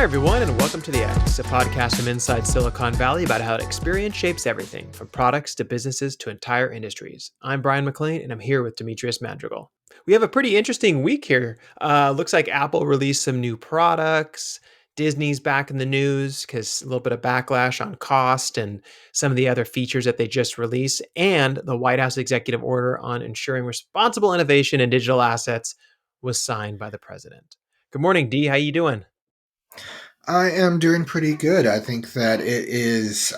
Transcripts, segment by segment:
everyone, and welcome to The X, a podcast from inside Silicon Valley about how experience shapes everything, from products to businesses to entire industries. I'm Brian McLean, and I'm here with Demetrius Madrigal. We have a pretty interesting week here. Looks like Apple released some new products. Disney's back in the news because a little bit of backlash on cost and some of the other features that they just released, and the White House executive order on ensuring responsible innovation in digital assets was signed by the president. Good morning, D. How you doing? I am doing pretty good. I think that it is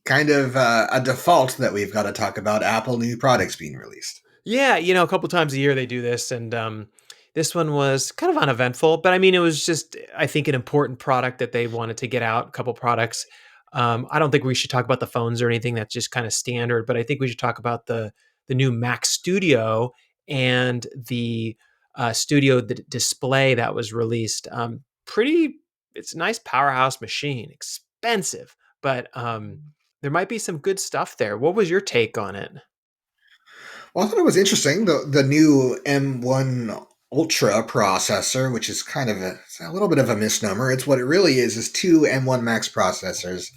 kind of a default that we've got to talk about Apple new products being released. Yeah, a couple times a year they do this, and this one was kind of uneventful. But I mean, it was just, I think, an important product that they wanted to get out. A couple products. I don't think we should talk about the phones or anything. That's just kind of standard. But I think we should talk about the new Mac Studio and the Studio display that was released. Pretty, it's a nice powerhouse machine. Expensive, but there might be some good stuff there. What was your take on it? Well, I thought it was interesting the new M1 Ultra processor, which is kind of it's a little bit of a misnomer. It's what it really is two M1 Max processors,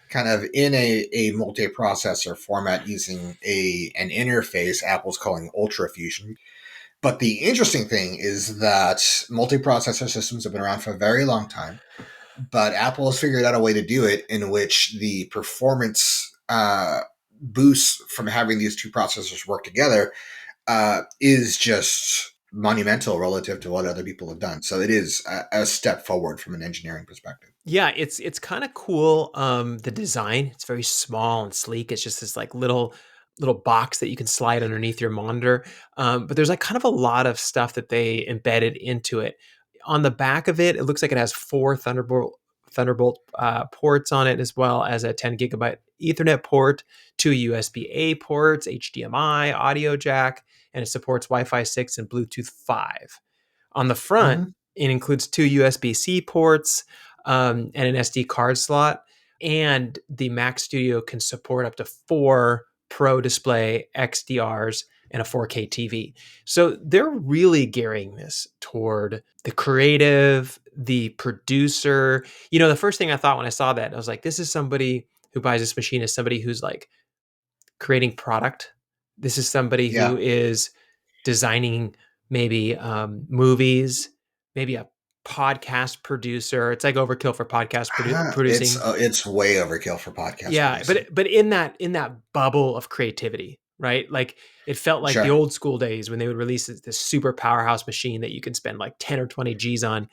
kind of in a multi-processor format using an interface Apple's calling Ultra Fusion. But the interesting thing is that multi-processor systems have been around for a very long time, but Apple has figured out a way to do it in which the performance boosts from having these two processors work together is just monumental relative to what other people have done. So it is a step forward from an engineering perspective. Yeah, it's kind of cool. The design, it's very small and sleek. It's just this like little box that you can slide underneath your monitor. But there's like kind of a lot of stuff that they embedded into it. On the back of it, it looks like it has four Thunderbolt ports on it, as well as a 10 gigabyte Ethernet port, two USB-A ports, HDMI, audio jack, and it supports Wi-Fi 6 and Bluetooth 5. On the front, Mm-hmm. it includes two USB-C ports and an SD card slot. And the Mac Studio can support up to four Pro Display XDRs and a 4K TV. So they're really gearing this toward the creative, the producer. The first thing I thought when I saw that, I was like, this is somebody who buys this machine is somebody who's like creating product. This is somebody Yeah. who is designing maybe movies, maybe a podcast producer. It's like overkill for podcast producing. It's way overkill for podcast Yeah, producing. but in that bubble of creativity, right? Like it felt like the Sure. old school days when they would release this super powerhouse machine that you can spend like 10 or 20 G's on,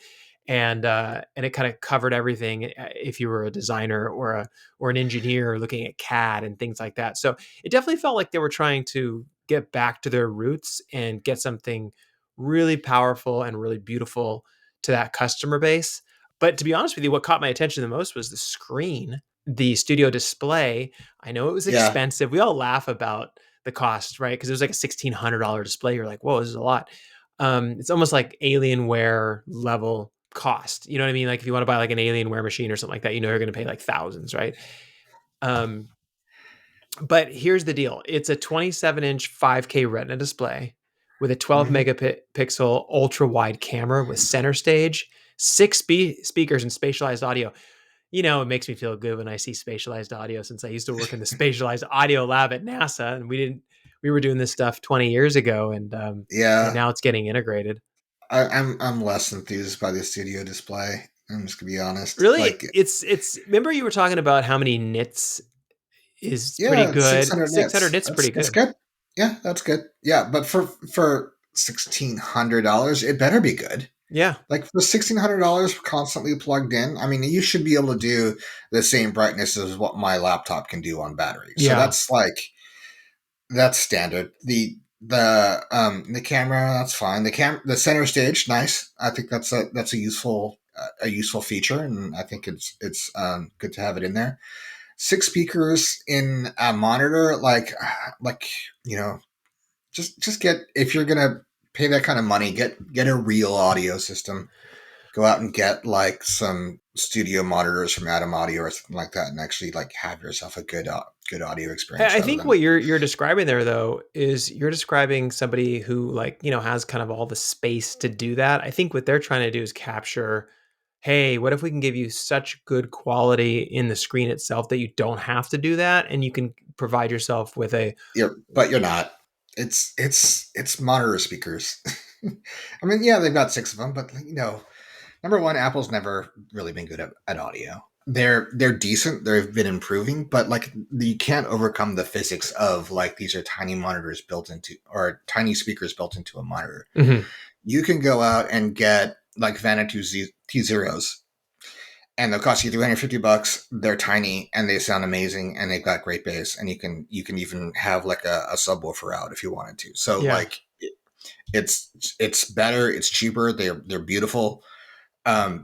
and it kind of covered everything if you were a designer or an engineer looking at CAD and things like that. So it definitely felt like they were trying to get back to their roots and get something really powerful and really beautiful to that customer base. But to be honest with you, what caught my attention the most was the screen, the studio display. I know it was Yeah. expensive. We all laugh about the cost, right? Because it was like a $1,600 display. You're like, whoa, this is a lot. It's almost like Alienware level cost. You know what I mean? Like if you want to buy like an Alienware machine or something like that, you're going to pay like thousands, right? Um, but here's the deal: it's a 27-inch 5K Retina display with a 12 Mm-hmm. megapixel ultra wide camera with center stage, six speakers, and spatialized audio. It makes me feel good when I see spatialized audio, since I used to work in the spatialized audio lab at NASA, and we were doing this stuff 20 years ago, and Yeah. now it's getting integrated. I'm less enthused by the studio display. I'm just gonna be honest. Really, Like, it's. Remember you were talking about how many nits is pretty yeah, it's good. 600 600 nits. nits pretty That's good. good. Yeah, that's good. Yeah, but for $1,600, it better be good. Yeah, Like for $1,600 constantly plugged in, I mean, you should be able to do the same brightness as what my laptop can do on battery. So yeah. that's standard. The camera, that's fine. The center stage, nice. I think that's a useful feature, and I think it's good to have it in there. Six speakers in a monitor, like you know, just get, if you're gonna pay that kind of money, get a real audio system. Go out and get like some studio monitors from Atom Audio or something like that, and actually like have yourself a good audio experience I rather think than. what you're describing there, though, is you're describing somebody who, like, has kind of all the space to do that. I think what they're trying to do is capture hey, what if we can give you such good quality in the screen itself that you don't have to do that, and you can provide yourself with a But you're not. It's monitor speakers. I mean, yeah, they've got six of them, but number one, Apple's never really been good at audio. They're decent. They've been improving, but like you can't overcome the physics of like these are tiny monitors built into or tiny speakers built into a monitor. Mhm. You can go out and get like Vanna T zeros, and they'll cost you $350. They're tiny and they sound amazing, and they've got great bass, and you can even have like a subwoofer out if you wanted to. So Yeah. like it's better. It's cheaper. They're beautiful.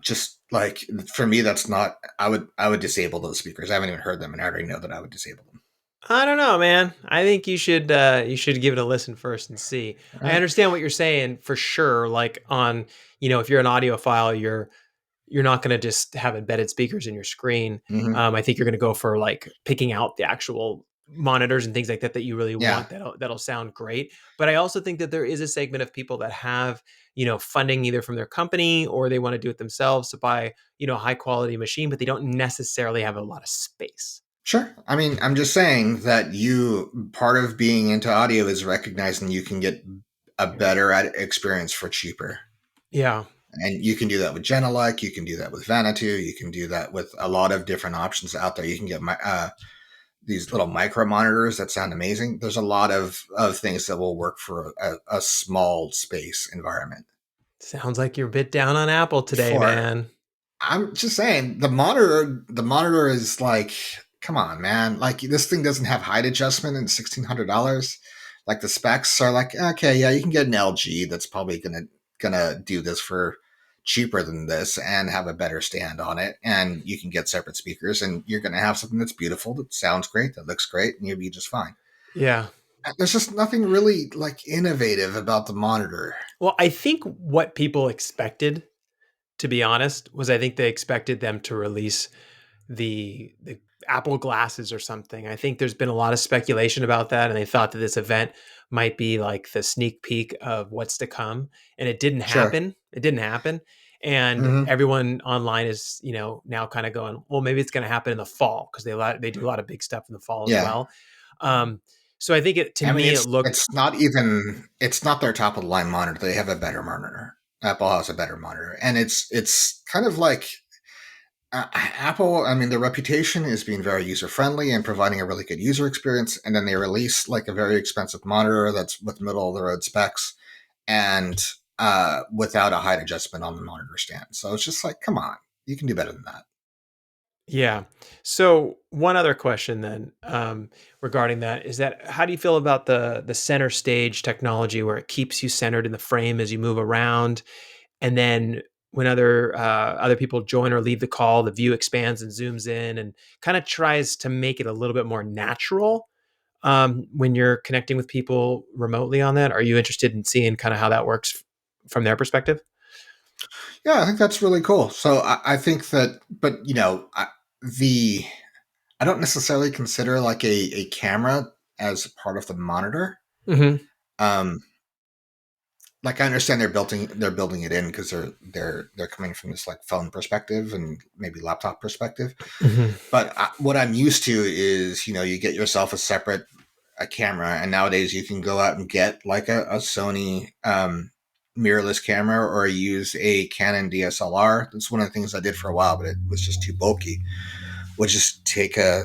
Just like for me, that's not. I would disable those speakers. I haven't even heard them, and I already know that I would disable them. I don't know, man. I think you should give it a listen first and see. All I right. understand what you're saying for sure. Like on, if you're an audiophile, you're not going to just have embedded speakers in your screen. Mm-hmm. I think you're going to go for like picking out the actual monitors and things like that that you really Yeah. want that'll sound great. But I also think that there is a segment of people that have funding either from their company or they want to do it themselves to buy a high quality machine, but they don't necessarily have a lot of space. Sure. I mean, I'm just saying that part of being into audio is recognizing you can get a better experience for cheaper. Yeah. And you can do that with Genelec. You can do that with Vanatu. You can do that with a lot of different options out there. You can get these little micro monitors that sound amazing. There's a lot of things that will work for a small space environment. Sounds like you're a bit down on Apple today, For man. I'm just saying the monitor is like, come on, man. Like this thing doesn't have height adjustment and $1,600. Like the specs are like, okay, yeah, you can get an LG that's probably gonna do this for cheaper than this and have a better stand on it. And you can get separate speakers and you're gonna have something that's beautiful, that sounds great, that looks great, and you'll be just fine. Yeah. There's just nothing really like innovative about the monitor. Well, I think what people expected, to be honest, was I think they expected them to release the Apple glasses or something. I think there's been a lot of speculation about that, and they thought that this event might be like the sneak peek of what's to come, and it didn't Sure. happen. It didn't happen, and Hmm. everyone online is now kind of going, well, maybe it's going to happen in the fall because they do a lot of big stuff in the fall as Yeah. well. So I think to I mean, me it it's looked it's not even it's not their top of the line monitor. They have a better monitor. Apple has a better monitor, and it's kind of like Apple. I mean, their reputation is being very user friendly and providing a really good user experience. And then they release like a very expensive monitor that's with middle of the road specs and without a height adjustment on the monitor stand. So it's just like, come on, you can do better than that. Yeah. So one other question then regarding that is that how do you feel about the center stage technology where it keeps you centered in the frame as you move around, and then when other people join or leave the call, the view expands and zooms in and kind of tries to make it a little bit more natural when you're connecting with people remotely on that? Are you interested in seeing kind of how that works from their perspective? Yeah, I think that's really cool. So I think that, but the I don't necessarily consider like a camera as part of the monitor. Hmm. Um, like I understand they're building it in because they're coming from this like phone perspective and maybe laptop perspective. Hmm. But what I'm used to is you get yourself a separate a camera, and nowadays you can go out and get like a Sony mirrorless camera or use a Canon DSLR. That's one of the things I did for a while, but it was just too bulky. Would just take a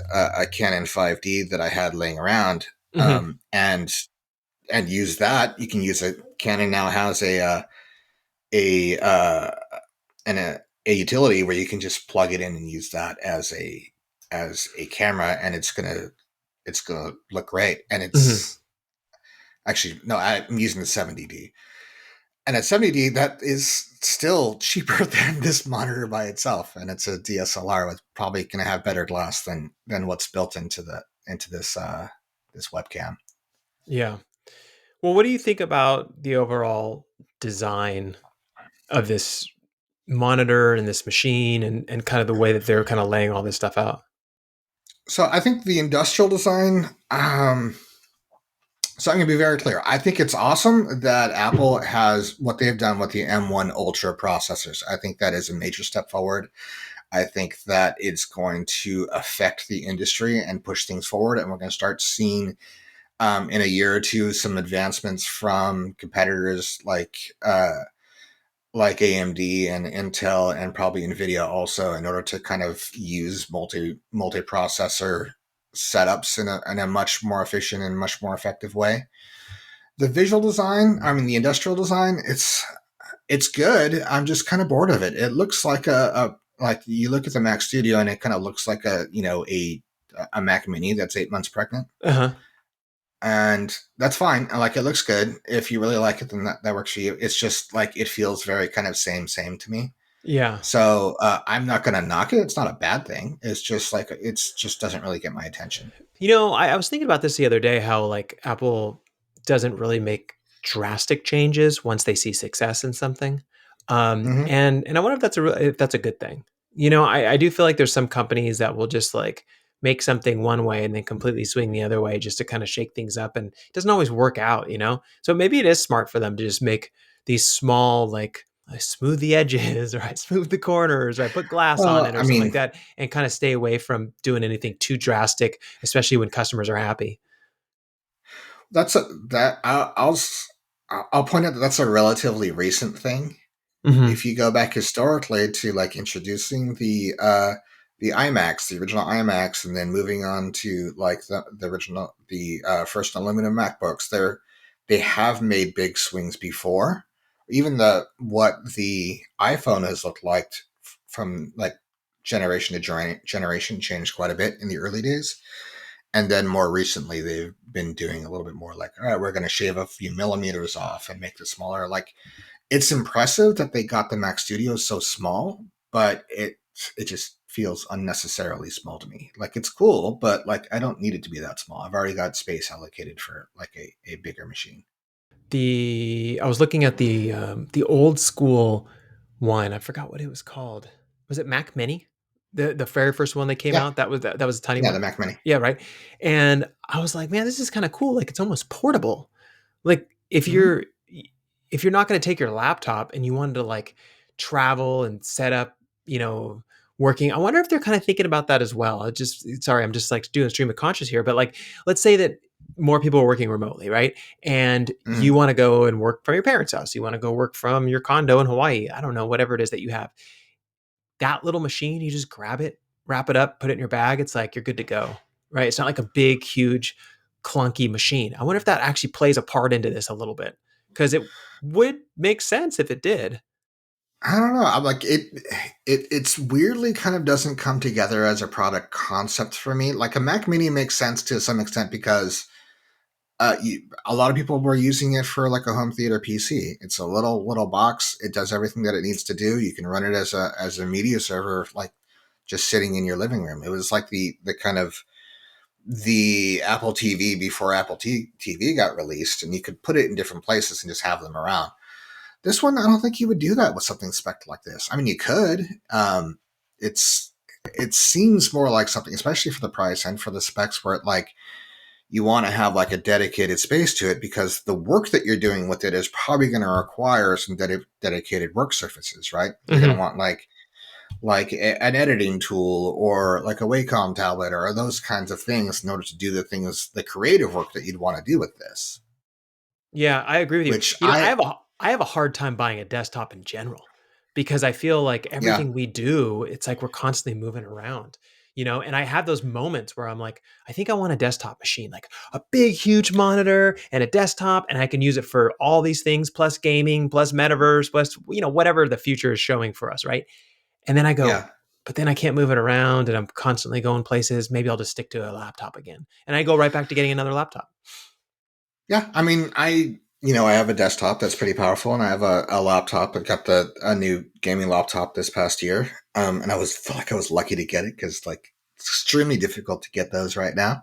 Canon 5D that I had laying around Hmm. and use that. You can use a Canon now has a uh, a utility where you can just plug it in and use that as a camera, and it's gonna look great. And Hmm. it's actually no, I'm using the 70D, and at 70D that is still cheaper than this monitor by itself, and it's a DSLR with probably going to have better glass than what's built into this webcam. Yeah. Well, what do you think about the overall design of this monitor and this machine and kind of the way that they're kind of laying all this stuff out? So I think the industrial design. So I'm going to be very clear. I think it's awesome that Apple has what they've done with the M1 Ultra processors. I think that is a major step forward. I think that it's going to affect the industry and push things forward, and we're going to start seeing in a year or two some advancements from competitors like AMD and Intel and probably Nvidia also in order to kind of use multi processor setups in a much more efficient and much more effective way. The visual design, I mean the industrial design, it's good. I'm just kind of bored of it. It looks like a like you look at the Mac Studio and it kind of looks like a Mac Mini that's 8 months pregnant, Uh huh. and that's fine. Like it looks good. If you really like it, then that works for you. It's just like it feels very kind of same to me. Yeah. So I'm not going to knock it. It's not a bad thing. It's just like it's just doesn't really get my attention. I was thinking about this the other day, how like Apple doesn't really make drastic changes once they see success in something. Hmm. And I wonder if if that's a good thing. I do feel like there's some companies that will just like make something one way and then completely swing the other way just to kind of shake things up. And it doesn't always work out. So maybe it is smart for them to just make these small, like, I smooth the edges, or I smooth the corners, or I put glass on Well, it, or I something like mean, that, and kind of stay away from doing anything too drastic, especially when customers are happy. that's a that I'll point out that that's a relatively recent thing. Hmm. If you go back historically to like introducing the iMacs, the original iMacs, and then moving on to like the original the first aluminum MacBooks, they have made big swings before. Even what the iPhone has looked like from like generation to generation changed quite a bit in the early days. And then more recently, they've been doing a little bit more like, all right, we're going to shave a few millimeters off and make it smaller. Like it's impressive that they got the Mac Studio so small, but it just feels unnecessarily small to me. Like it's cool, but like I don't need it to be that small. I've already got space allocated for like a bigger machine. The I was looking at the old school one. I forgot what it was called. Was it Mac Mini? The very first one that came Yeah, out. That was a tiny yeah, one. the Mac Mini. Yeah, right. And I was like, man, this is kind of cool. Like it's almost portable. Like Hmm. if you're not going to take your laptop and you wanted to like travel and set up, working, I wonder if they're kind of thinking about that as well. Sorry, I'm just like doing stream of conscious here, but like let's say that more people are working remotely, right? And you Hmm. want to go and work from your parents' house. You want to go work from your condo in Hawaii. I don't know, whatever it is that you have. That little machine, you just grab it, wrap it up, put it in your bag. It's like you're good to go, right? It's not like a big, huge, clunky machine. I wonder if that actually plays a part into this a little bit, because it would make sense if it did. I don't know. I'm like it's weirdly kind of doesn't come together as a product concept for me. Like a Mac Mini makes sense to some extent because a lot of people were using it for like a home theater PC. It's a little box. It does everything that it needs to do. You can run it as a media server, like just sitting in your living room. It was like the kind of the Apple TV before TV got released, and you could put it in different places and just have them around. This one, I don't think you would do that with something spec like this. I mean, you could. It's it seems more like something, especially for the price and for the specs, where it like you want to have like a dedicated space to it because the work that you're doing with it is probably going to require some dedicated work surfaces, right? You're going to Hmm. want an editing tool or like a Wacom tablet or those kinds of things in order to do the creative work that you'd want to do with this. Yeah, I agree with you. Which I have a hard time buying a desktop in general, because I feel like yeah, everything we do, it's like we're constantly moving around. And I have those moments where I'm like, I think I want a desktop machine, like a big, huge monitor and a desktop, and I can use it for all these things, plus gaming, plus metaverse, plus, whatever the future is showing for us, right? And then I go, yeah, but then I can't move it around and I'm constantly going places. Maybe I'll just stick to a laptop again. And I go right back to getting another laptop. yeah. I mean, I have a desktop that's pretty powerful, and I have a laptop. I got a new gaming laptop this past year, and felt like I was lucky to get it because like it's extremely difficult to get those right now.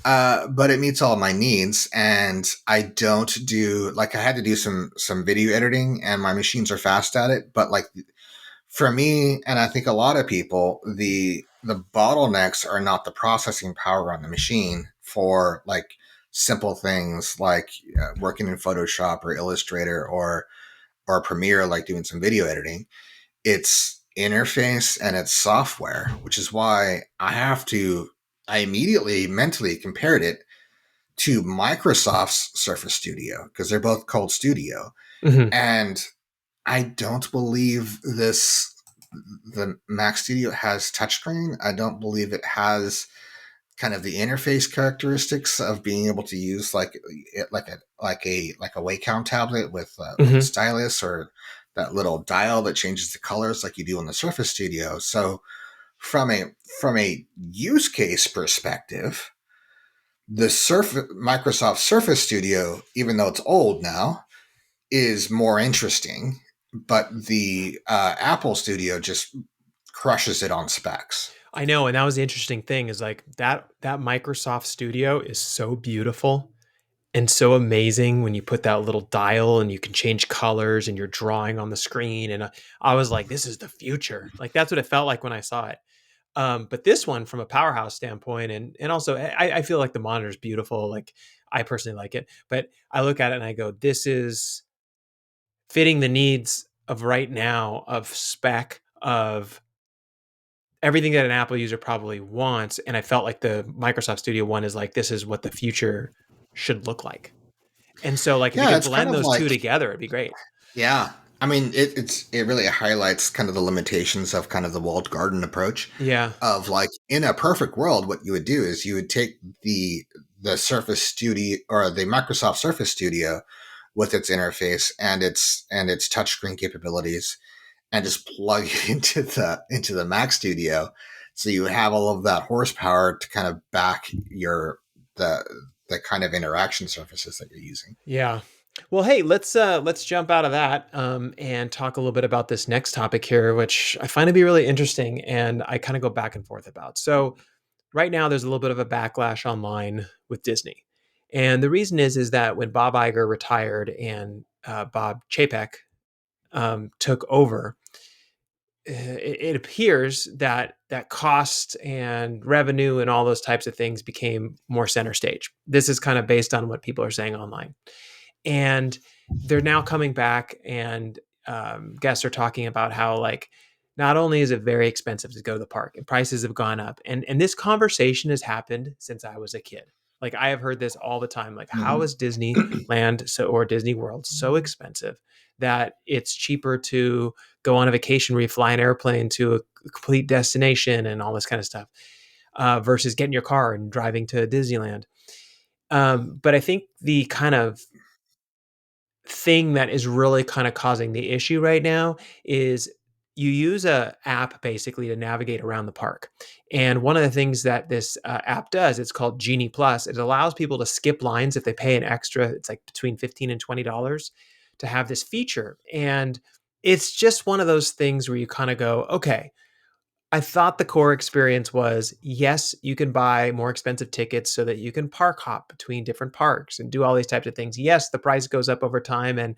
But it meets all my needs, and I don't do like I had to do some video editing, and my machines are fast at it. But like for me, and I think a lot of people, the bottlenecks are not the processing power on the machine for like simple things like working in Photoshop or Illustrator or Premiere, like doing some video editing. It's interface and it's software, which is why I immediately mentally compared it to Microsoft's Surface Studio because they're both called Studio. Hmm. And I don't believe the Mac Studio has touchscreen. I don't believe it has kind of the interface characteristics of being able to use like a Wacom tablet with a Hmm. stylus or that little dial that changes the colors like you do on the Surface Studio. So from a use case perspective, the Microsoft Surface Studio, even though it's old now, is more interesting. But the Apple Studio just crushes it on specs. I know, and that was the interesting thing is like that Microsoft Studio is so beautiful and so amazing when you put that little dial and you can change colors and you're drawing on the screen. And I was like, this is the future. Like that's what it felt like when I saw it. But this one, from a powerhouse standpoint, and also I feel like the monitor is beautiful. Like I personally like it, but I look at it and I go, this is fitting the needs of right now of spec of everything that an Apple user probably wants. And I felt like the Microsoft Studio one is like, this is what the future should look like. And so, like, if you Yeah, could it's kind blend of those two like together, it'd be great. yeah. I mean, it really highlights kind of the limitations of kind of the walled garden approach Yeah. of like in a perfect world, what you would do is you would take the Surface Studio or the Microsoft Surface Studio with its interface and its touchscreen capabilities and just plug it into the Mac Studio, so you have all of that horsepower to kind of back the the kind of interaction surfaces that you're using. Yeah. Well, hey, let's jump out of that and talk a little bit about this next topic here, which I find to be really interesting, and I kind of go back and forth about. So, right now, there's a little bit of a backlash online with Disney, and the reason is that when Bob Iger retired and Bob Chapek took over, it appears that cost and revenue and all those types of things became more center stage. This is kind of based on what people are saying online, and they're now coming back, and guests are talking about how like not only is it very expensive to go to the park and prices have gone up, and this conversation has happened since I was a kid. Like I have heard this all the time, like how is Disneyland or Disney World so expensive that it's cheaper to go on a vacation where you fly an airplane to a complete destination and all this kind of stuff, versus getting your car and driving to Disneyland. But I think the kind of thing that is really kind of causing the issue right now is you use a app basically to navigate around the park. And one of the things that this app does, it's called Genie Plus. It allows people to skip lines if they pay an extra. It's like between $15 and $20 to have this feature. And it's just one of those things where you kind of go, okay, I thought the core experience was yes, you can buy more expensive tickets so that you can park hop between different parks and do all these types of things. Yes, the price goes up over time, and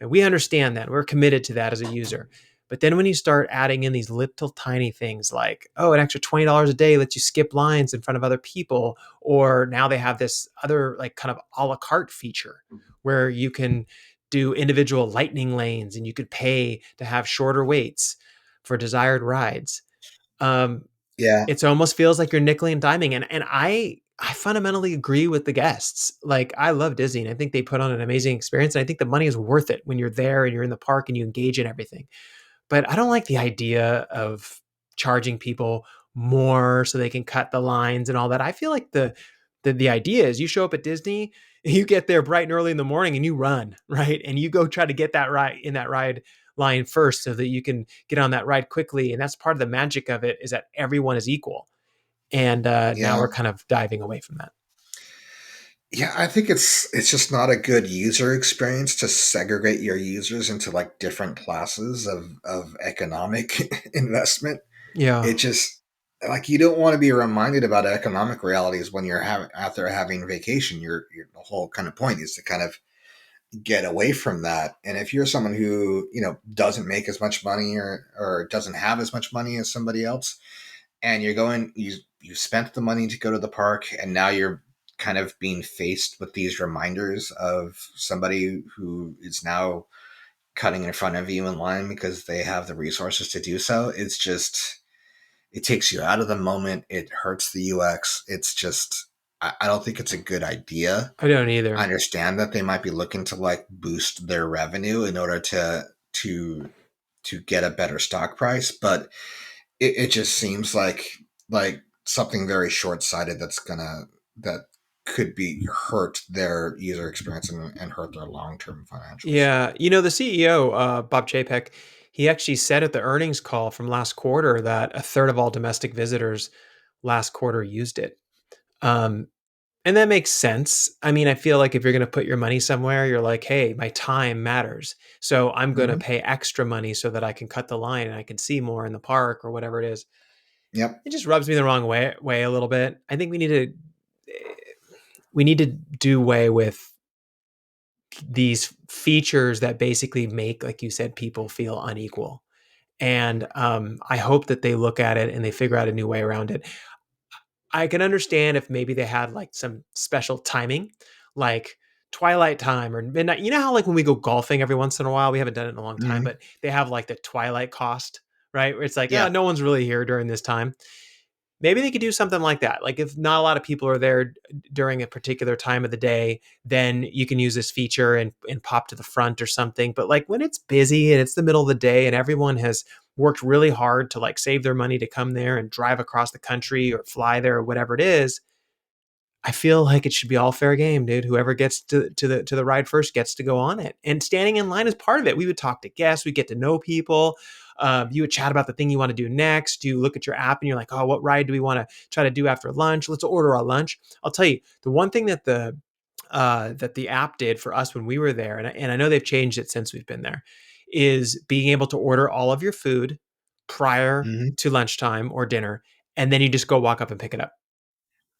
we understand that. We're committed to that as a user. But then when you start adding in these little tiny things like, oh, an extra $20 a day lets you skip lines in front of other people, or now they have this other like kind of a la carte feature where you can do individual lightning lanes and you could pay to have shorter waits for desired rides. um, Yeah, it's almost feels like you're nickel and diming, and I fundamentally agree with the guests. Like I love Disney, and I think they put on an amazing experience, and I think the money is worth it when you're there and you're in the park and you engage in everything. But I don't like the idea of charging people more so they can cut the lines and all that. I feel like the idea is you show up at Disney, you get there bright and early in the morning and you run, right? And you go try to get that ride in that ride line first so that you can get on that ride quickly. And that's part of the magic of it is that everyone is equal. And now yeah, we're kind of diving away from that. yeah. I think it's just not a good user experience to segregate your users into like different classes of economic investment. Yeah. It just like you don't want to be reminded about economic realities when you're out there having vacation. The whole kind of point is to kind of get away from that. And if you're someone who doesn't make as much money or doesn't have as much money as somebody else, and you spent the money to go to the park, and now you're kind of being faced with these reminders of somebody who is now cutting in front of you in line because they have the resources to do so. It's just, it takes you out of the moment. It hurts the UX. It's just, I don't think it's a good idea. I don't I either. understand that they might be looking to like boost their revenue in order to to get a better stock price, but it just seems like something very short sighted that could be hurt their user experience and hurt their long term financials. Yeah, the CEO, Bob Chapek, he actually said at the earnings call from last quarter that a third of all domestic visitors last quarter used it. Um, and that makes sense. I mean, I feel like if you're going to put your money somewhere, you're like, hey, my time matters. So I'm going to Hmm. pay extra money so that I can cut the line and I can see more in the park or whatever it is. Yep. It just rubs me the wrong way a little bit. I think we need to do away with these features that basically make, like you said, people feel unequal. And I hope that they look at it and they figure out a new way around it. I can understand if maybe they had like some special timing, like twilight time or midnight. You know how like when we go golfing every once in a while, we haven't done it in a long time, Hmm. but they have like the twilight cost, right? Where it's like, oh, Yeah. no one's really here during this time. Maybe they could do something like that. Like if not a lot of people are there during a particular time of the day, then you can use this feature and pop to the front or something. But like when it's busy and it's the middle of the day and everyone has worked really hard to like save their money to come there and drive across the country or fly there or whatever it is, I feel like it should be all fair game, dude. Whoever gets to the ride first gets to go on it. And standing in line is part of it. We would talk to guests, we get to know people. You would chat about the thing you want to do next. You look at your app and you're like, oh, what ride do we want to try to do after lunch? Let's order our lunch. I'll tell you, the one thing that the app did for us when we were there, and I know they've changed it since we've been there, is being able to order all of your food prior Hmm. to lunchtime or dinner, and then you just go walk up and pick it up.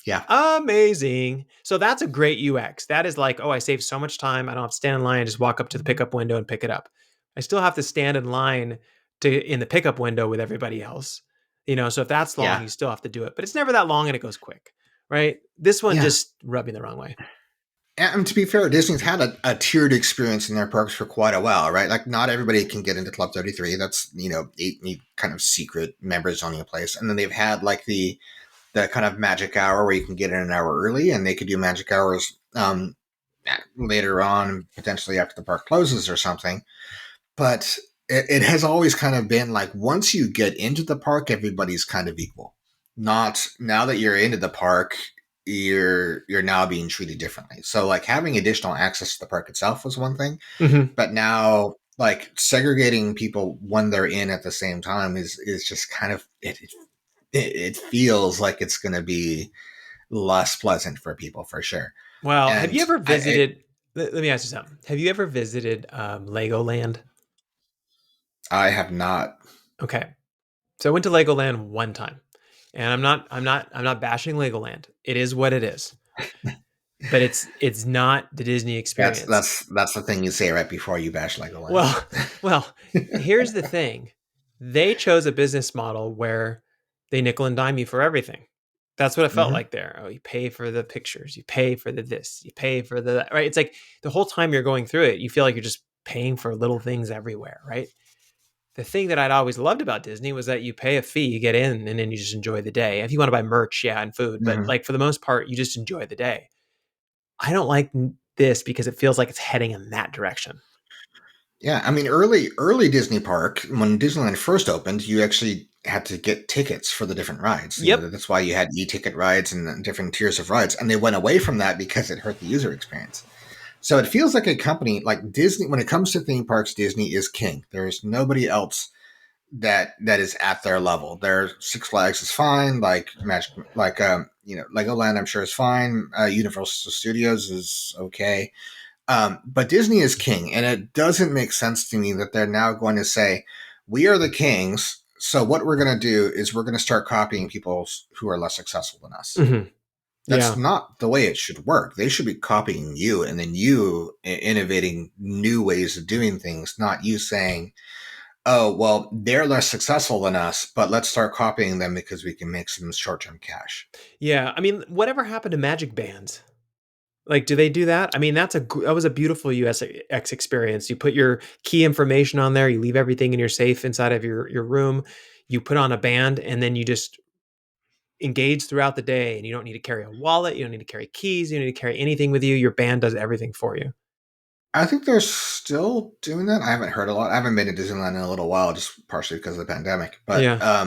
Yeah. Amazing. So that's a great UX. That is like, oh, I save so much time. I don't have to stand in line. I just walk up to the pickup window and pick it up. I still have to stand in line in the pickup window with everybody else. So if that's long, Yeah. you still have to do it. But it's never that long and it goes quick. Right? This one Yeah. just rubbed me the wrong way. And to be fair, Disney's had a tiered experience in their parks for quite a while, right? Like, not everybody can get into Club 33. That's, eight kind of secret members only a place. And then they've had like the kind of magic hour where you can get in an hour early, and they could do magic hours later on, potentially after the park closes or something. But it has always kind of been like once you get into the park, everybody's kind of equal. Not now that you're into the park, you're now being treated differently. So like having additional access to the park itself was one thing, Mm-hmm. but now like segregating people when they're in at the same time is just kind of it feels like it's going to be less pleasant for people for sure. Well, have you And ever I visited? Let me ask you something. Have you ever visited Legoland? I have not. Okay, so I went to Legoland one time, and I'm not bashing Legoland. It is what it is. But it's not the Disney That's experience. that's that's the thing you say right before you bash Legoland. Well, well, here's the thing. They chose a business model where they nickel and dime you for everything. That's what it felt Hmm. like there. Oh, you pay for the pictures, you pay for the this, you pay for the that, right? It's like the whole time you're going through it, you feel like you're just paying for little things everywhere, right? The thing that I'd always loved about Disney was that you pay a fee, you get in, and then you just enjoy the day. If you want to buy merch, yeah, and food, but Hmm. like for the most part, you just enjoy the day. I don't like this because it feels like it's heading in that direction. Yeah, I mean, early Disney Park when Disneyland first opened, you actually had to get tickets for the different rides. Yep. That's why you had e-ticket rides and different tiers of rides, and they went away from that because it hurt the user experience. So it feels like a company like Disney. When it comes to theme parks, Disney is king. There's nobody else that is at their level. Their Six Flags is fine, like Magic, like Legoland. I'm sure is fine. Universal Studios is okay, but Disney is king, and it doesn't make sense to me that they're now going to say we are the kings. So what we're going to do is we're going to start copying people who are less successful than us. Hmm. That's Yeah. not the way it should work. They should be copying you, and then you innovating new ways of doing things, not you saying, oh, well, they're less successful than us, but let's start copying them because we can make some short term cash. Yeah, I mean, whatever happened to magic bands? Like, do they do that? I mean, that was a beautiful USX experience. You put your key information on there, you leave everything in your safe inside of your room, you put on a band, and then you just engage throughout the day. And you don't need to carry a wallet, you don't need to carry keys, you don't need to carry anything with you. Your band does everything for you. I think they're still doing that. I haven't heard a lot. I haven't been to Disneyland in a little while, just partially because of the pandemic. But Yeah.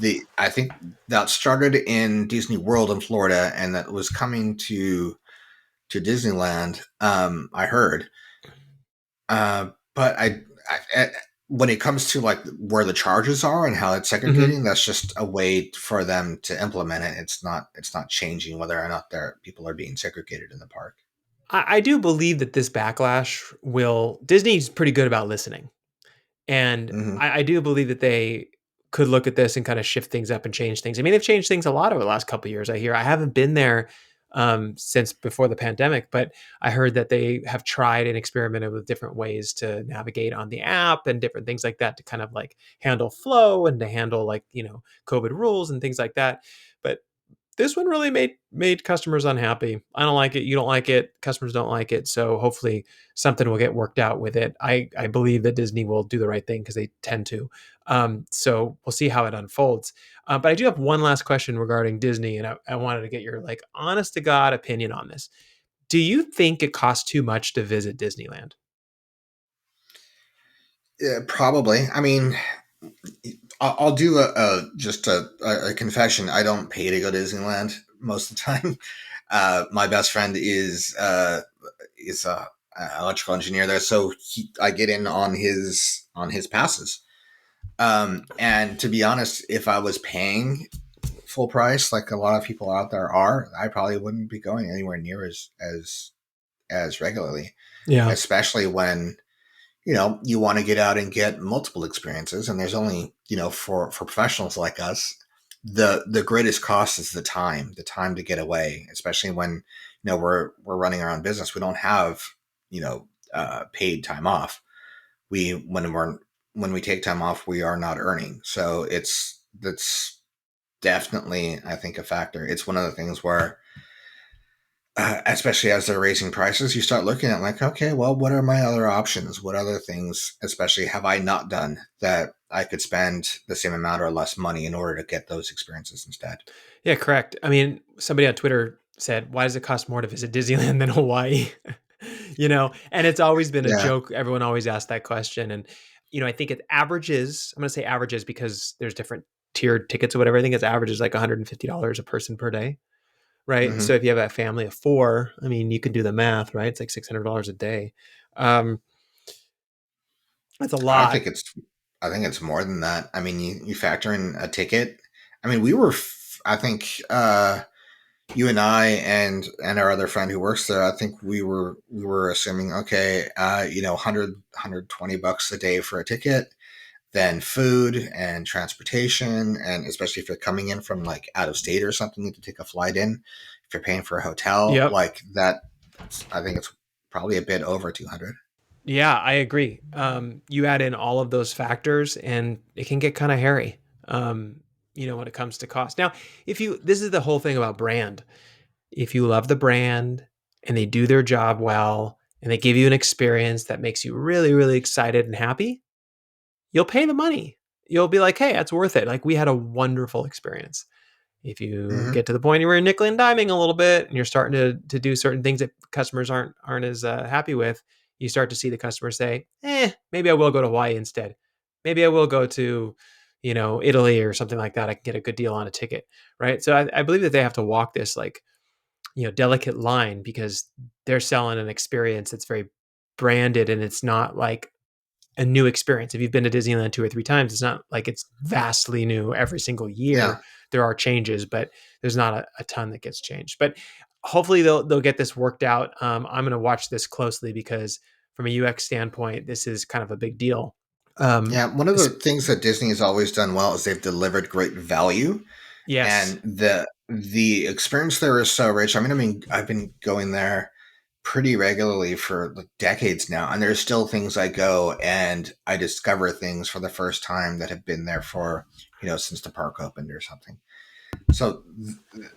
the I think that started in Disney World in Florida, and that was coming to Disneyland. I heard, but when it comes to like where the charges are and how it's hmm segregating, that's just a way for them to implement it. It's not changing whether or not their people are being segregated in the park. I do believe that this backlash will. Disney's pretty good about listening. And Hmm. I do believe that they could look at this and kind of shift things up and change things. I mean, they've changed things a lot over the last couple of years. I hear I haven't been there since before the pandemic, but I heard that they have tried and experimented with different ways to navigate on the app and different things like that to kind of like handle flow and to handle like COVID rules and things like that. But this one really made customers unhappy. I don't like it. You don't like it. Customers don't like it. So hopefully something will get worked out with it. I believe that Disney will do the right thing because they tend to. So we'll see how it unfolds. But I do have one last question regarding Disney, and I wanted to get your like honest to God opinion on this. Do you think it costs too much to visit Disneyland? Yeah, probably. I mean, I'll do just a confession. I don't pay to go to Disneyland most of the time. My best friend is a electrical engineer there, so I get in on his passes. And to be honest, if I was paying full price, like a lot of people out there are, I probably wouldn't be going anywhere near as regularly, Yeah. especially when you want to get out and get multiple experiences, and there's only for professionals like us, the greatest cost is the time to get away, especially when we're running our own business. We don't have paid time off. We when we're when we take time off, we are not earning, so that's definitely, I think, a factor. It's one of the things where especially as they're raising prices, you start looking at like, okay, well, what are my other options? What other things, especially, have I not done that I could spend the same amount or less money in order to get those experiences instead? Yeah, correct. I mean, somebody on Twitter said, "Why does it cost more to visit Disneyland than Hawaii?" And it's always been a Yeah. joke. Everyone always asks that question, and I think it averages. I'm going to say averages because there's different tiered tickets or whatever. I think it's averages like $150 a person per day, right? So Hmm. if you have a family of four, I mean, you can do the math, right? It's like $600 a day. Um, that's a I lot. think it's I think it's more than that. I mean, you factor in a ticket. I mean, I think you and I and our other friend who works there, I think we were assuming, okay, 100 $120 a day for a ticket, then food and transportation, and especially if you're coming in from like out of state or something, you need to take a flight in. If you're paying for a hotel Yep. like that, I think it's probably a bit over 200. Yeah, I agree. You add in all of those factors, and it can get kind of hairy. When it comes to cost. Now, this is the whole thing about brand. If you love the brand and they do their job well, and they give you an experience that makes you really, really excited and happy, you'll pay the money. You'll be like, "Hey, that's worth it." Like we had a wonderful experience. If you Hmm. get to the point where you're nickel and diming a little bit and you're starting to do certain things that customers aren't as happy with, you start to see the customer say, maybe I will go to Hawaii instead. Maybe I will go to, Italy or something like that. I can get a good deal on a ticket, right? So I believe that they have to walk this like, delicate line because they're selling an experience that's very branded and it's not like a new experience. If you've been to Disneyland two or three times, it's not like it's vastly new every single year. Yeah. There are changes, but there's not a ton that gets changed. But hopefully they'll get this worked out. I'm going to watch this closely because from a UX standpoint, this is kind of a big deal. Um, Yeah, one of the things that Disney has always done well is they've delivered great value, yes. and the experience there is so rich. I mean, I've been going there pretty regularly for like decades now, and there's still things I go and I discover things for the first time that have been there for since the park opened or something. So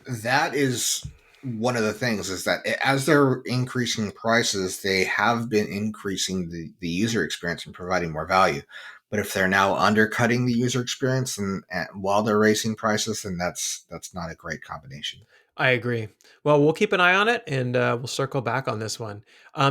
that is one of the things is that as they're increasing prices, they have been increasing the user experience and providing more value. But if they're now undercutting the user experience and while they're raising prices, then that's not a great combination. I agree. Well, we'll keep an eye on it, and we'll circle back on this one.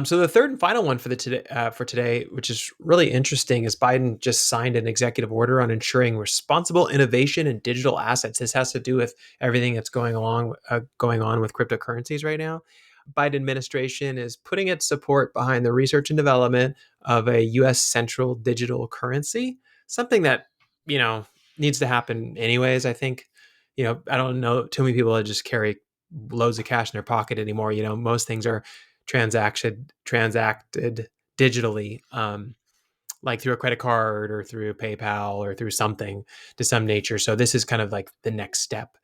So the third and final one for today, which is really interesting, is Biden just signed an executive order on ensuring responsible innovation in digital assets. This has to do with everything that's going on with cryptocurrencies right now. Biden administration is putting its support behind the research and development of a U.S. central digital currency, something that you know needs to happen anyways. I think I don't know too many people that just carry loads of cash in their pocket anymore. Most things are transacted digitally, like through a credit card or through PayPal or through something to some nature. So this is kind of like the next step.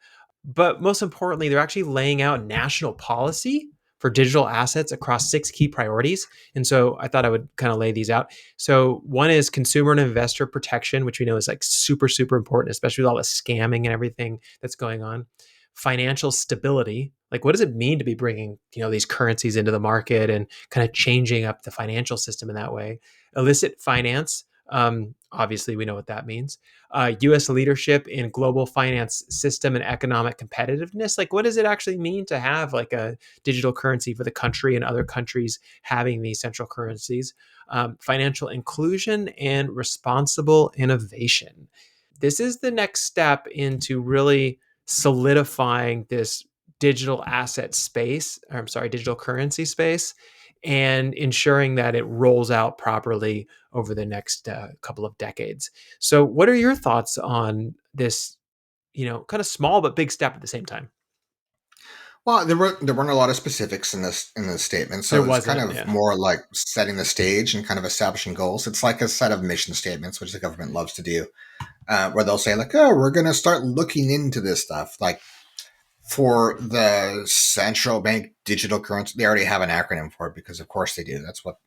But most importantly, they're actually laying out national policy for digital assets across 6 key priorities. And so I thought I would kind of lay these out. So one is consumer and investor protection, which we know is like super, super important, especially with all the scamming and everything that's going on. Financial stability, like what does it mean to be bringing these currencies into the market and kind of changing up the financial system in that way. Illicit finance, obviously we know what that means. U.S. leadership in global finance system and economic competitiveness. Like, what does it actually mean to have like a digital currency for the country and other countries having these central currencies? Financial inclusion and responsible innovation. This is the next step into really solidifying this digital asset space, or I'm sorry, digital currency space, and ensuring that it rolls out properly over the next couple of decades. So, what are your thoughts on this, kind of small but big step at the same time? Well, there weren't a lot of specifics in this statement, There so it's kind wasn't, of yeah. more like setting the stage and kind of establishing goals. It's like a set of mission statements, which the government loves to do, where they'll say like, "Oh, we're going to start looking into this stuff." Like for the central bank digital currency, they already have an acronym for it because, of course, they do. That's what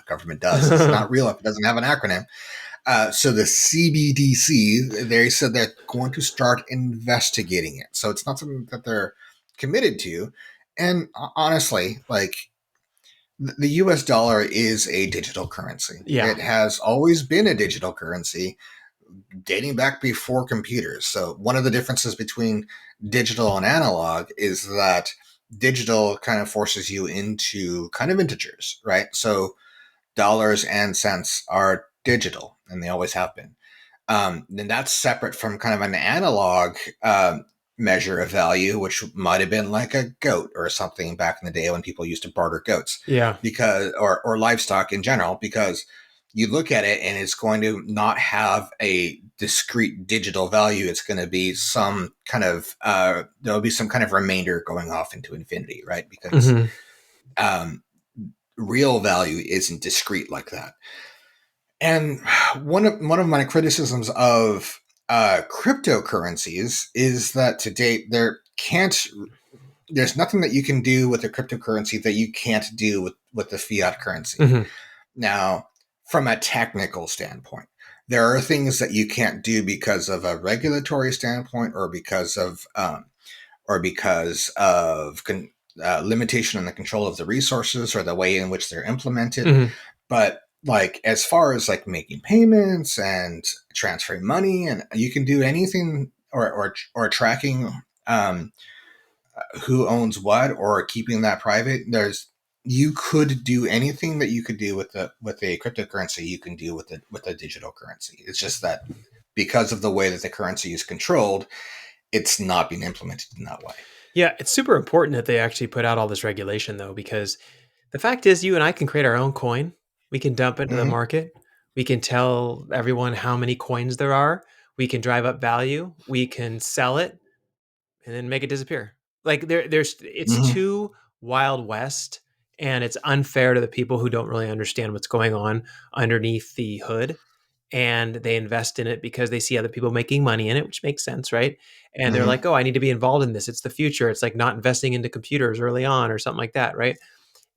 government does. It's not real if it doesn't have an acronym. So the CBDC, they said they're going to start investigating it. So it's not something that they're committed to. And honestly, like the US dollar is a digital currency. Yeah. It has always been a digital currency dating back before computers. So one of the differences between digital and analog is that digital kind of forces you into kind of integers, right? So dollars and cents are digital, and they always have been. And that's separate from kind of an analog measure of value, which might have been like a goat or something back in the day when people used to barter goats, Yeah. because or livestock in general, because you look at it and it's going to not have a discrete digital value. It's going to be some kind of there'll be some kind of remainder going off into infinity, right? Because Hmm. um, real value isn't discrete like that. And one of my criticisms of cryptocurrencies is that to date there's nothing that you can do with a cryptocurrency that you can't do with the fiat currency. Hmm. Now, from a technical standpoint, there are things that you can't do because of a regulatory standpoint, or because of limitation on the control of the resources or the way in which they're implemented. Hmm. But like as far as like making payments and transferring money, and you can do anything, or tracking who owns what, or keeping that private. You could do anything that you could do with a cryptocurrency. You can do with a digital currency. It's just that because of the way that the currency is controlled, it's not being implemented in that way. Yeah, it's super important that they actually put out all this regulation, though, because the fact is, you and I can create our own coin. We can dump it into the Mm-hmm. market. We can tell everyone how many coins there are. We can drive up value. We can sell it and then make it disappear. Like it's Mm-hmm. too wild west, and it's unfair to the people who don't really understand what's going on underneath the hood, and they invest in it because they see other people making money in it, which makes sense, right? And they're Mm-hmm. like, "Oh, I need to be involved in this. It's the future." It's like not investing into computers early on or something like that, right?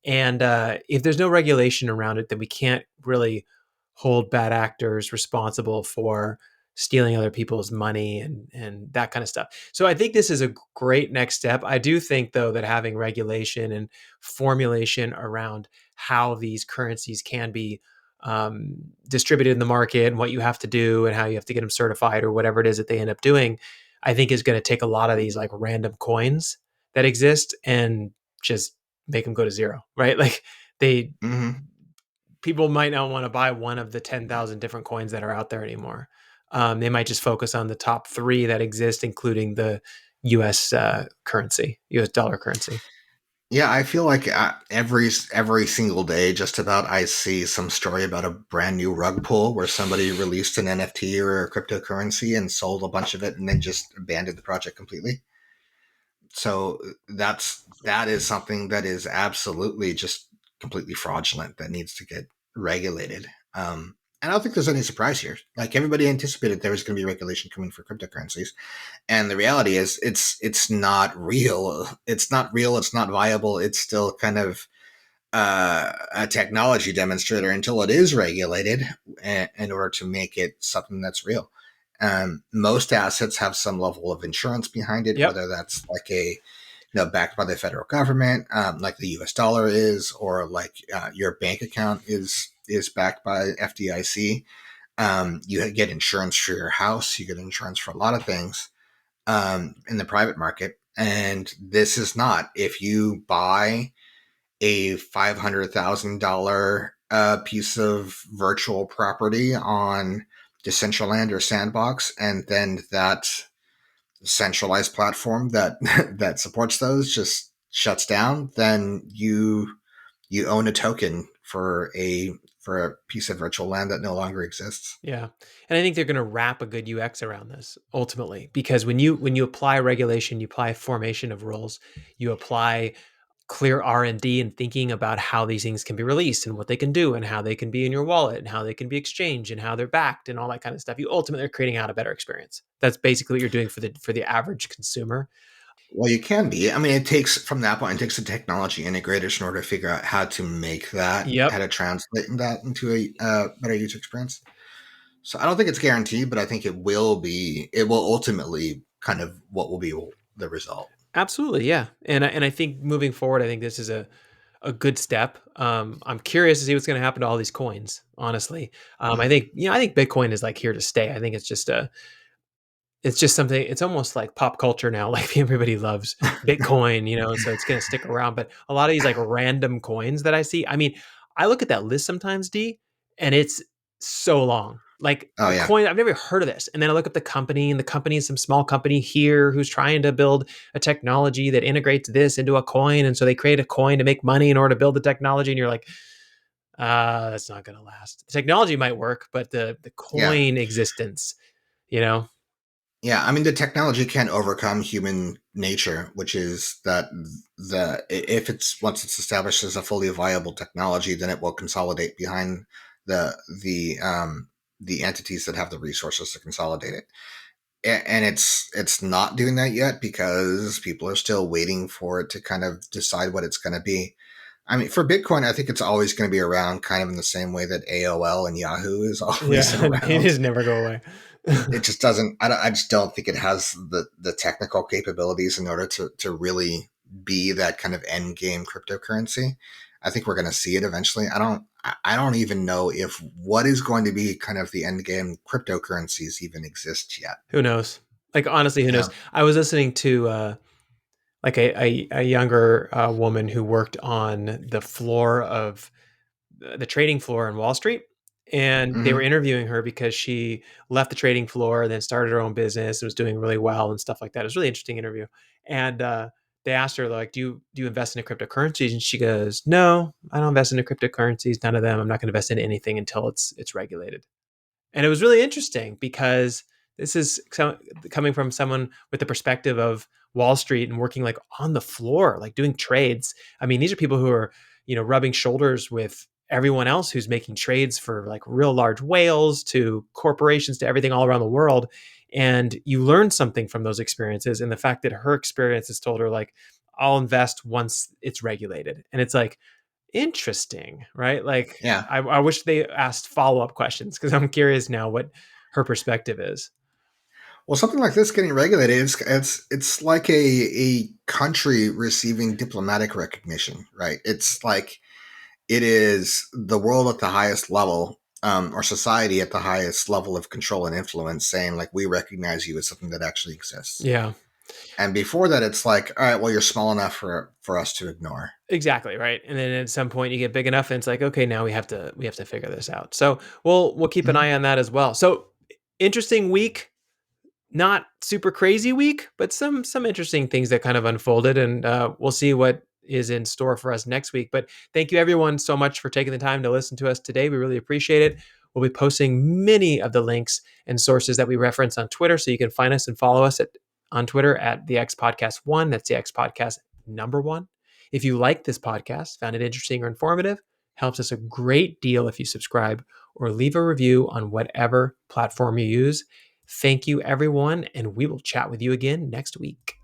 And if there's no regulation around it, then we can't really hold bad actors responsible for stealing other people's money and that kind of stuff. So I think this is a great next step. I do think though that having regulation and formulation around how these currencies can be distributed in the market and what you have to do and how you have to get them certified or whatever it is that they end up doing, I think is going to take a lot of these like random coins that exist and just make them go to zero, right? Like they Hmm. people might not want to buy one of the 10,000 different coins that are out there anymore. They might just focus on the top three that exist, including the U.S. Currency, U.S. dollar currency. Yeah, I feel like every single day, just about, I see some story about a brand new rug pull where somebody released an NFT or a cryptocurrency and sold a bunch of it, and then just abandoned the project completely. So that is something that is absolutely just completely fraudulent that needs to get regulated. And I don't think there's any surprise here. Like, everybody anticipated there was going to be regulation coming for cryptocurrencies, and the reality is it's not real. It's not real. It's not viable. It's still kind of a technology demonstrator until it is regulated in order to make it something that's real. Most assets have some level of insurance behind it, Yep. whether that's like a backed by the federal government, like the U.S. dollar is, or like your bank account is backed by FDIC. You get insurance for your house. You get insurance for a lot of things in the private market, and this is not. If you buy a $500,000 piece of virtual property on Decentraland or Sandbox, and then that centralized platform that that supports those just shuts down, then you own a token for a piece of virtual land that no longer exists. Yeah. And I think they're going to wrap a good UX around this ultimately, because when you apply regulation, you apply formation of rules, you apply clear R&D and thinking about how these things can be released and what they can do and how they can be in your wallet and how they can be exchanged and how they're backed and all that kind of stuff. You ultimately are creating out a better experience. That's basically what you're doing for the average consumer. Well, you can be. I mean, it takes, from that point, it takes the technology integrators in order to figure out how to make that, how Yep. to translate that into a better user experience. So I don't think it's guaranteed, but I think it will be. It will ultimately kind of what will be the result. Absolutely, yeah. And I think moving forward, I think this is a good step. I'm curious to see what's going to happen to all these coins. Honestly, I Mhm. think I think Bitcoin is like here to stay. I think it's just something. It's almost like pop culture now. Like everybody loves Bitcoin, and so it's going to stick around. But a lot of these like random coins that I see, I mean, I look at that list sometimes, D, and it's so long. Like Oh a yeah, coin, I've never heard of this. And then I look up the company, and the company is some small company here who's trying to build a technology that integrates this into a coin. And so they create a coin to make money in order to build the technology. And you're like, that's not going to last. The technology might work, but the yeah. coin existence, you know? Yeah, I mean, the technology can overcome human nature, which is that if it's once it's established as a fully viable technology, then it will consolidate behind the the um, the entities that have the resources to consolidate it. And it's not doing that yet because people are still waiting for it to kind of decide what it's going to be. I mean, for Bitcoin, I think it's always going to be around, kind of in the same way that AOL and Yahoo is always Yeah, it around. just never go away. It just doesn't. I just don't think it has the technical capabilities in order to really be that kind of end game cryptocurrency. I think we're going to see it eventually. I don't even know if what is going to be kind of the end game cryptocurrencies even exists yet. Who knows? Like honestly, who Yeah. knows? I was listening to like a younger woman who worked on the floor of the trading floor in Wall Street. And they were Hmm. interviewing her because she left the trading floor and then started her own business and was doing really well and stuff like that. It was a really interesting interview. And they asked her, like, do you invest in cryptocurrencies? And she goes, no, I don't invest in cryptocurrencies. None of them. I'm not going to invest in anything until it's regulated. And it was really interesting because this is coming from someone with the perspective of Wall Street and working like on the floor, like doing trades. I mean, these are people who are, rubbing shoulders with everyone else who's making trades for like real large whales to corporations to everything all around the world. And you learn something from those experiences. And the fact that her experience has told her, like, I'll invest once it's regulated. And it's like, Interesting, right? Like, Yeah. I wish they asked follow-up questions because I'm curious now what her perspective is. Well, something like this getting regulated, it's like a country receiving diplomatic recognition, right? It's like it is the world at the highest level, or society at the highest level of control and influence, saying like we recognize you as something that actually exists. Yeah. And before that, it's like, all right, well, you're small enough for us to ignore. Exactly, right. And then at some point you get big enough and it's like, okay, now we have to figure this out. So we'll keep an Mhm. eye on that as well. So interesting week, not super crazy week, but some interesting things that kind of unfolded, and we'll see what is in store for us next week. But thank you everyone so much for taking the time to listen to us today. We really appreciate it. We'll be posting many of the links and sources that we reference on Twitter, so you can find us and follow us on Twitter at the X Podcast One. That's the X Podcast number one. If you like this podcast, found it interesting or informative, helps us a great deal if you subscribe or leave a review on whatever platform you use. Thank you, everyone, and we will chat with you again next week.